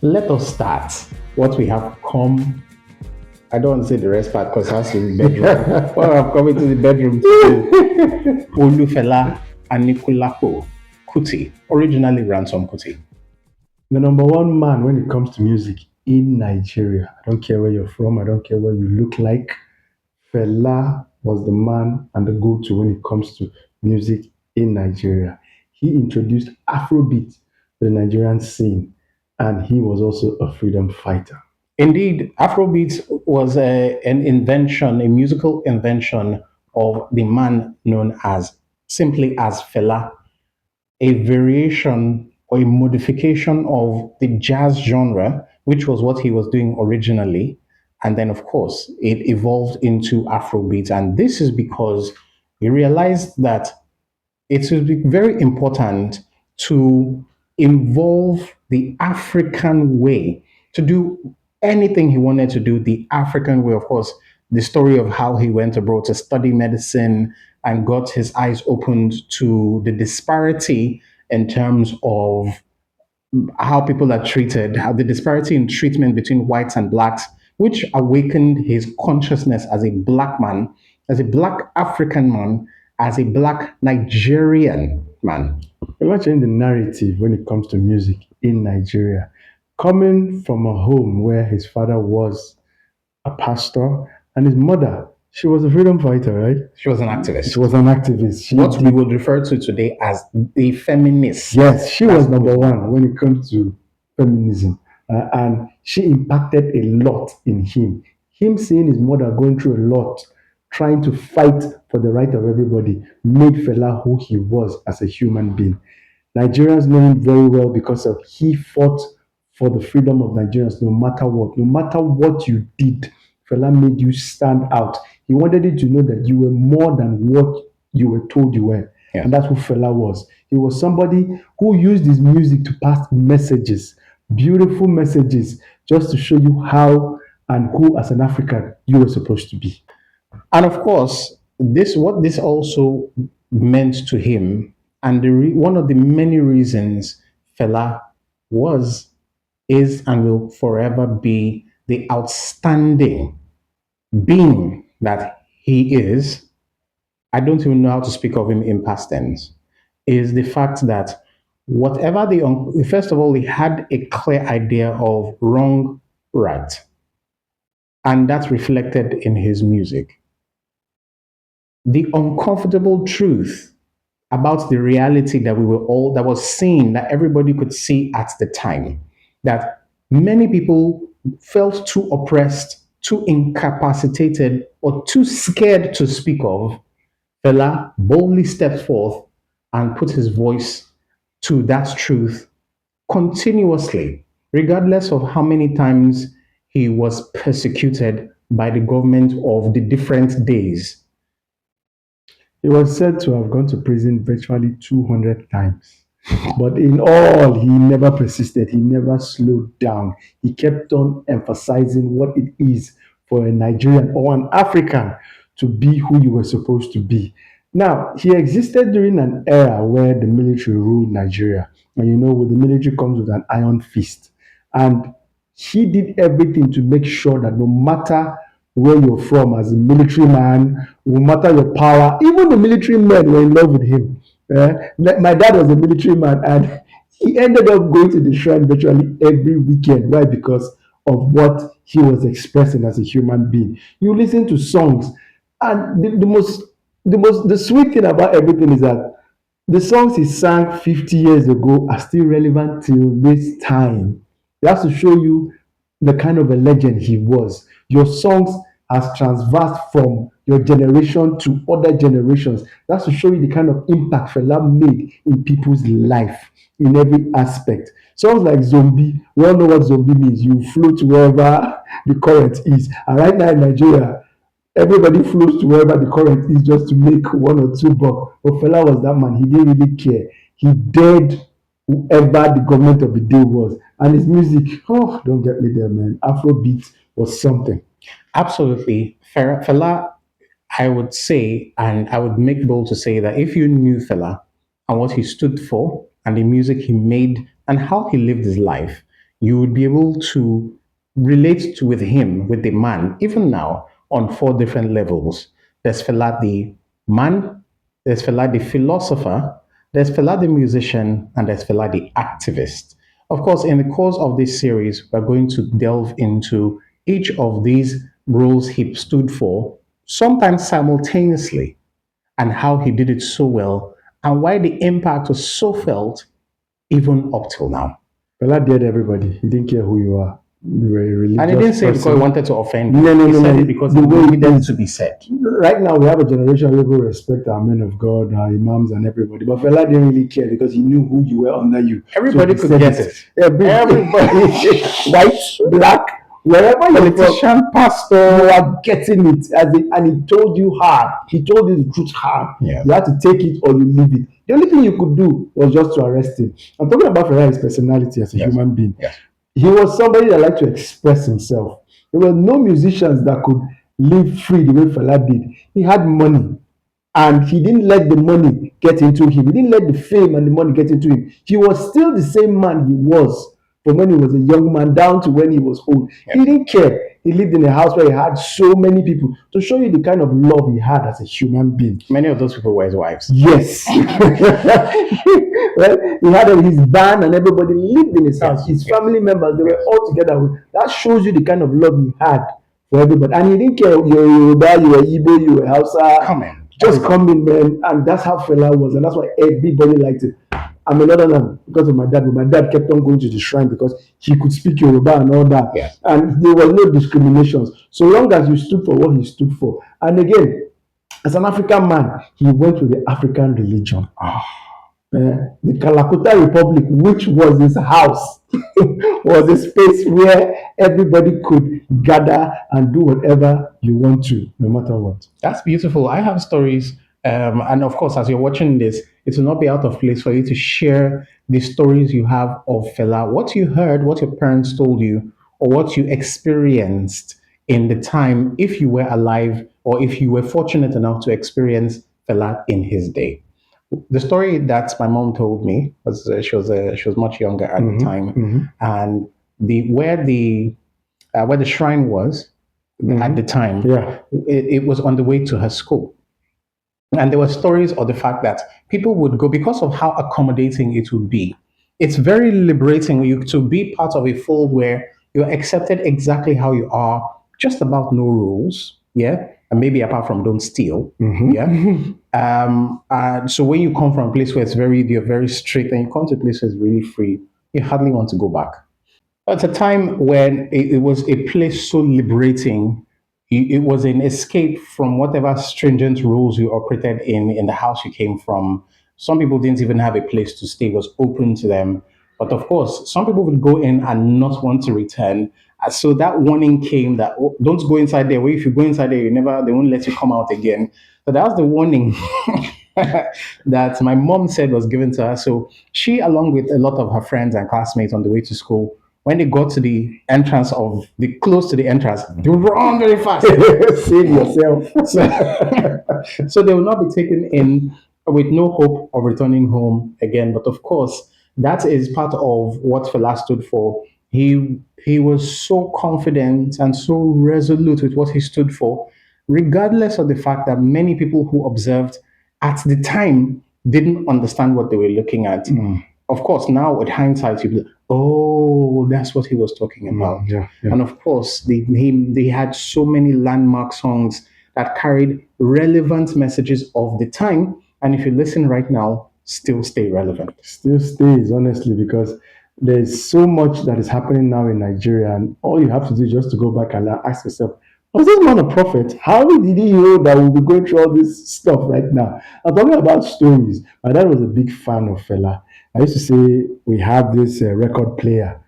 Let us start what we have come. I don't want to say the rest part because it has to be bedroom. What I'm coming to the bedroom to Olufela Aníkúlápó Kútì, originally Ransome-Kuti. The number one man when it comes to music in Nigeria. I don't care where you're from, I don't care what you look like. Fela was the man and the go-to when it comes to music in Nigeria. He introduced Afrobeat to the Nigerian scene, and he was also a freedom fighter. Indeed, Afrobeat was an invention, a musical invention of the man known as simply as Fela, a variation or a modification of the jazz genre, which was what he was doing originally. And then, of course, it evolved into Afrobeat. And this is because he realized that it would be very important to involve the African way, to do anything he wanted to do the African way. Of course, the story of how he went abroad to study medicine and got his eyes opened to the disparity in terms of how people are treated, how the disparity in treatment between whites and blacks, which awakened his consciousness as a black man, as a black African man, as a black Nigerian man. We're changing the narrative when it comes to music in Nigeria. Coming from a home where his father was a pastor and his mother, she was a freedom fighter, right? She was an She activist. was an activist. She What we did, would refer to today as a feminist. yes, she was number one when it comes to feminism. And she impacted a lot in him. Him seeing his mother going through a lot, trying to fight for the right of everybody, made Fela who he was as a human being. Nigerians know him very well because of he fought for the freedom of Nigerians no matter what. No matter what you did, Fela made you stand out. He wanted you to know that you were more than what you were told you were. Yeah. And that's who Fela was. He was somebody who used his music to pass messages, beautiful messages, just to show you how and who, as an African, you were supposed to be. And of course, this what this also meant to him, and one of the many reasons Fela was, is, and will forever be the outstanding being that he is. I don't even know how to speak of him in past tense. Is the fact that whatever first of all, he had a clear idea of wrong, right, and that's reflected in his music. The uncomfortable truth about the reality that we were all that was seen, that everybody could see at the time, that many people felt too oppressed, too incapacitated, or too scared to speak of. Fela boldly stepped forth and put his voice to that truth continuously, regardless of how many times he was persecuted by the government of the different days. He was said to have gone to prison virtually 200 times. But in all, he never persisted. He never slowed down. He kept on emphasizing what it is for a Nigerian or an African to be who you were supposed to be. Now, he existed during an era where the military ruled Nigeria. And you know, with the military comes with an iron fist. And he did everything to make sure that no matter where you're from as a military man, no matter your power, even the military men were in love with him. My dad was a military man and he ended up going to the shrine virtually every weekend. Why? Because of what he was expressing as a human being. You listen to songs, and the sweet thing about everything is that the songs he sang 50 years ago are still relevant till this time. That's to show you the kind of a legend he was. Your songs has transversed from your generation to other generations. That's to show you the kind of impact Fela made in people's life in every aspect. Songs like Zombie, we all know what zombie means. You float wherever the current is. And right now in Nigeria, everybody flows to wherever the current is just to make one or two bucks. But Fela was that man. He didn't really care. He dared whoever the government of the day was. And his music, oh, don't get me there, man. Afrobeat was something. Absolutely. Fela, I would say, and I would make bold to say that if you knew Fela and what he stood for and the music he made and how he lived his life, you would be able to relate to with him, with the man, even now on four different levels. There's Fela the man, there's Fela the philosopher, there's Fela the musician, and there's Fela the activist. Of course, in the course of this series, we're going to delve into each of these roles he stood for, sometimes simultaneously, and how he did it so well, and why the impact was so felt even up till now. Fela dared everybody. He didn't care who you are. You were a religious And he didn't say it because he person. wanted to offend you. No, no, He no, said no. it because The it way needed it to be said. Right now, we have a generation where people respect our men of God, our imams, and everybody. But Fela didn't really care because he knew who you were under you. Everybody he could said get it. Everybody, white, black, wherever you're from, Politician, pastor. you are getting it. And he told you hard. He told you the truth hard. Yeah. You had to take it or you leave it. The only thing you could do was just to arrest him. I'm talking about Fela, his personality as a Yes. human being. Yes. He was somebody that liked to express himself. There were no musicians that could live free the way Fela did. He had money, and he didn't let the money get into him. He didn't let the fame and the money get into him. He was still the same man he was from when he was a young man down to when he was old. Yes. He didn't care. He lived in a house where he had so many people to show you the kind of love he had as a human being. Many of those people were his wives. Yes. Well, he had his band and everybody lived in his house. His family members, they were all together. That shows you the kind of love he had for everybody. And he didn't care you were Yoruba, you were Igbo, you were Hausa. Come in. Just come in, man. And that's how Fela was. And that's why everybody liked it. I'm another man because of my dad, but my dad kept on going to the shrine because he could speak Yoruba and all that. Yes. And there was no discriminations. So long as you stood for what he stood for. And again, as an African man, he went with the African religion. The Kalakuta Republic, which was his house, was a space where everybody could gather and do whatever you want to, no matter what. That's beautiful. I have stories. And of course, as you're watching this, it will not be out of place for you to share the stories you have of Fela, what you heard, what your parents told you, or what you experienced in the time, if you were alive or if you were fortunate enough to experience Fela in his day. The story that my mom told me was she was much younger at the time, and where the shrine was at the time, it was on the way to her school. And there were stories of the fact that people would go because of how accommodating it would be. It's very liberating to be part of a fold where you're accepted exactly how you are, just about no rules, yeah, and maybe apart from don't steal, yeah. And so when you come from a place where you're very strict, and you come to a place where it's really free, you hardly want to go back. At a time when it was a place so liberating, it was an escape from whatever stringent rules you operated in the house you came from. Some people didn't even have a place to stay, it was open to them. But of course, some people would go in and not want to return. So that warning came that, oh, don't go inside there. Well, if you go inside there, they won't let you come out again. So that was the warning that my mom said was given to her. So she, along with a lot of her friends and classmates on the way to school, when they got to the entrance close to the entrance, they would run very fast. Save yourself. So they will not be taken in with no hope of returning home again. But of course, that is part of what Fela stood for. He was so confident and so resolute with what he stood for, regardless of the fact that many people who observed at the time didn't understand what they were looking at. Of course, now with hindsight, you be like, oh, that's what he was talking about. And of course, they had so many landmark songs that carried relevant messages of the time. And if you listen right now, still stay relevant. Still stays, honestly, because there's so much that is happening now in Nigeria, and all you have to do is just to go back and ask yourself, was this man a prophet? How did he know that we'll be going through all this stuff right now? I'm talking about stories. My dad was a big fan of Fela. I used to say we have this record player,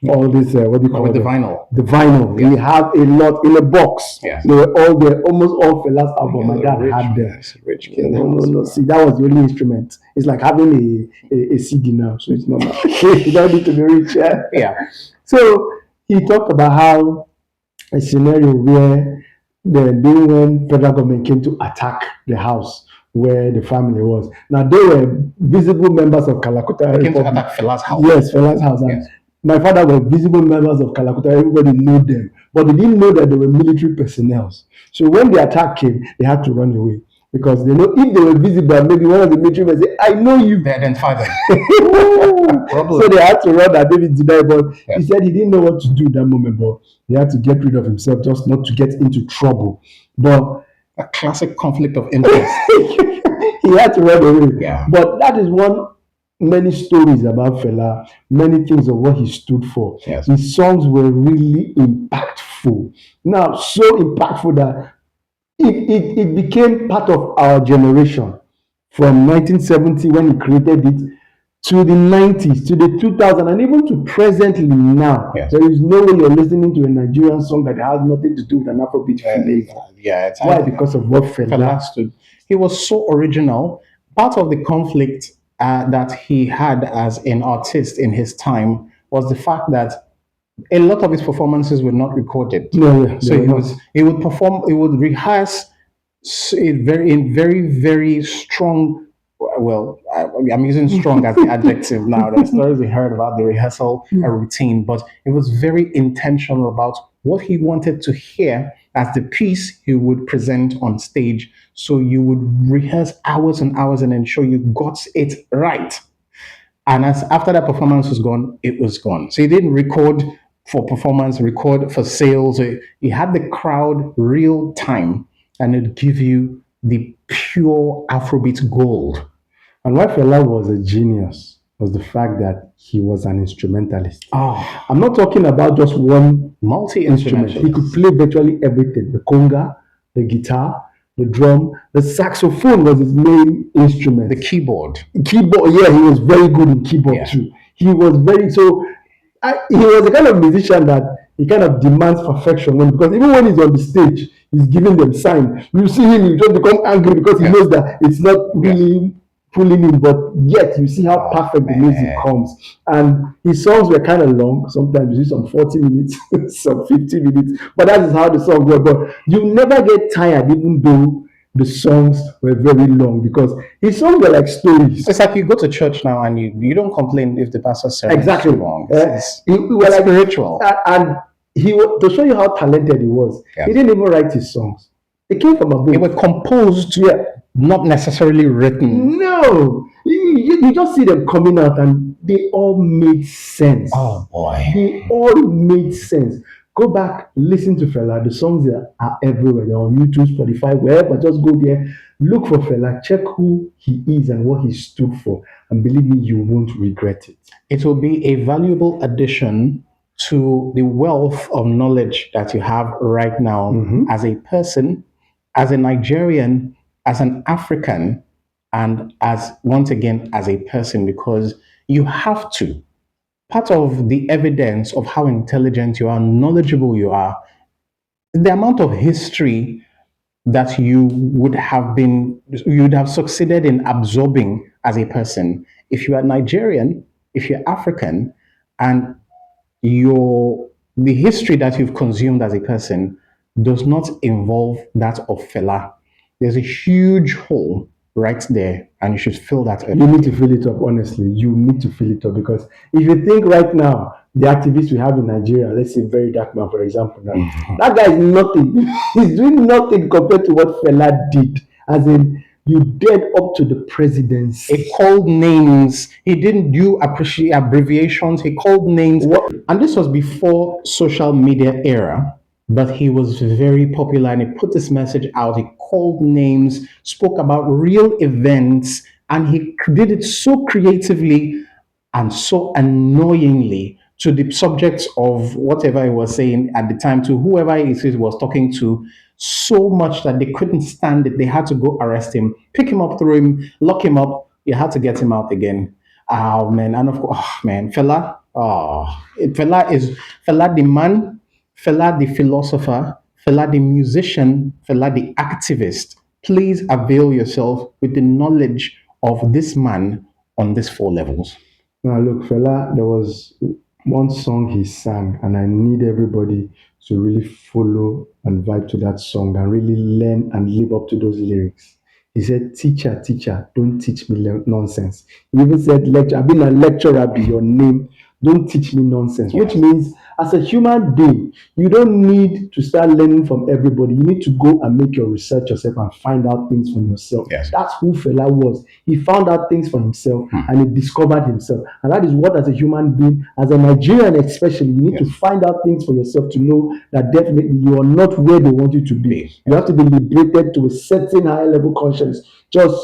all this, what do you call it? The vinyl. The vinyl. We have a lot in a box. Yes. They were all there, almost all Fela's album. My dad had them. Rich No. See, that was the only instrument. It's like having a CD now, so it's normal. You don't need to be rich. Yeah. So he talked about how a scenario where when federal government came to attack the house where the family was. Now they were visible members of Kalakuta They came to Republic. attack Fela's house. Yes, Fela's house. And Yes. My father were visible members of Kalakuta. Everybody knew them, but they didn't know that they were military personnel. So when the attack came, they had to run away because they know if they were visible, maybe one of the military men say, "I know you." They identify them. So they had to run at David today, but he said he didn't know what to do in that moment, but he had to get rid of himself just not to get into trouble. But A classic conflict of interest. he had to run away. Yeah. But that is one many stories about Fela, many things of what he stood for. Yes. His songs were really impactful. Now, so impactful that it became part of our generation from 1970 when he created it to the 90s, to the 2000s, and even to presently now. Yes. There is no way you're listening to a Nigerian song that has nothing to do with an Afrobeat flavor. Yeah. Why? Because of what Fela stood. He was so original. Part of the conflict that he had as an artist in his time was the fact that a lot of his performances were not recorded. No, yeah, So he would perform, he would rehearse in very strong. Well, I'm using strong as the adjective now. There's stories we heard about the rehearsal routine, but it was very intentional about what he wanted to hear as the piece he would present on stage. So you would rehearse hours and hours and ensure you got it right. And as after that performance was gone, it was gone. So he didn't record for performance, record for sales. He had the crowd real time and it'd give you the pure Afrobeat gold. And why Fela was a genius was the fact that he was an instrumentalist. Oh, I'm not talking about just one instrument. multi-instrumental. He could play virtually everything. The conga, the guitar, the drum, the saxophone was his main instrument. The keyboard. Keyboard, yeah, he was very good in keyboard Yeah. too. He was very he was the kind of musician that he kind of demands perfection because even when he's on the stage, he's giving them sign. You see him, you just become angry because he Yeah. knows that it's not really pulling in, but yet you see how perfect the music man. comes. And his songs were kind of long. Sometimes you see some 40 minutes, some 50 minutes, but that is how the song was. But you never get tired, even though the songs were very long, because his songs were like stories. It's like you go to church now and you don't complain if the pastor says Exactly. too long. It was It's like spiritual. and to show you how talented he was, Yeah. he didn't even write his songs. They came from above. They were composed, not necessarily written. No, you just see them coming out and they all made sense. Oh boy. They all made sense. Go back, listen to Fela. The songs are everywhere. They're on YouTube, Spotify, wherever. Just go there, look for Fela, check who he is and what he stood for. And believe me, you won't regret it. It will be a valuable addition to the wealth of knowledge that you have right now as a person, as a Nigerian, as an African, and as once again as a person, because you have to. Part of the evidence of how intelligent you are, knowledgeable you are, the amount of history that you would have succeeded in absorbing as a person. If you are Nigerian, if you're African, and the history that you've consumed as a person does not involve that of Fela, there's a huge hole right there, and you should fill that up. You need to fill it up, honestly. You need to fill it up because if you think right now, the activists we have in Nigeria, let's say Very Dark Man, for example, now, that guy is nothing. He's doing nothing compared to what Fela did. As in, you dead up to the presidency. He called names. He didn't do abbreviations. He called names. And this was before social media era. But he was very popular and he put this message out. He called names, spoke about real events, and he did it so creatively and so annoyingly to the subjects of whatever he was saying at the time, to whoever he was talking to, so much that they couldn't stand it. They had to go arrest him, pick him up, throw him, lock him up. You had to get him out again. Oh man, and of course, Fela. Fela the man. Fela the philosopher, Fela the musician, Fela the activist. Please avail yourself with the knowledge of this man on these 4 levels. Now, look, Fela, there was one song he sang, and I need everybody to really follow and vibe to that song and really learn and live up to those lyrics. He said, teacher, don't teach me nonsense. He even said, lecture, I've been a lecturer, be your name. don't teach me nonsense. Yes. Which means, as a human being, you don't need to start learning from everybody. You need to go and make your research yourself and find out things for yourself. Yes. That's who Fela was. He found out things for himself and he discovered himself. And that is what, as a human being, as a Nigerian especially, you need to find out things for yourself to know that definitely you are not where they want you to be. You have to be liberated to a certain high level conscience just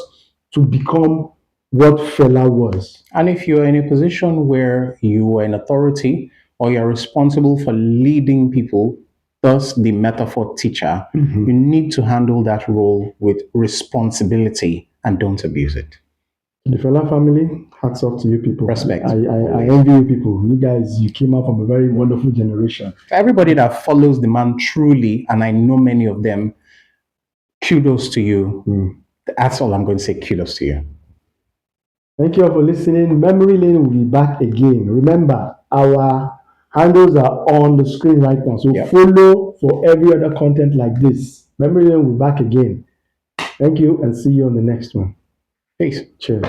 to become what Fela was. And if you're in a position where you are an authority or you're responsible for leading people, thus the metaphor teacher, you need to handle that role with responsibility and don't abuse it. The Fela family, hats off to you people. Respect. I envy you people. You guys, you came out from a very wonderful generation. For everybody that follows the man truly, and I know many of them, kudos to you. That's all I'm going to say. Kudos to you. Thank you all for listening. Memory Lane will be back again. Remember, our handles are on the screen right now. So follow for every other content like this. Memory Lane will be back again. Thank you and see you on the next one. Peace. Cheers.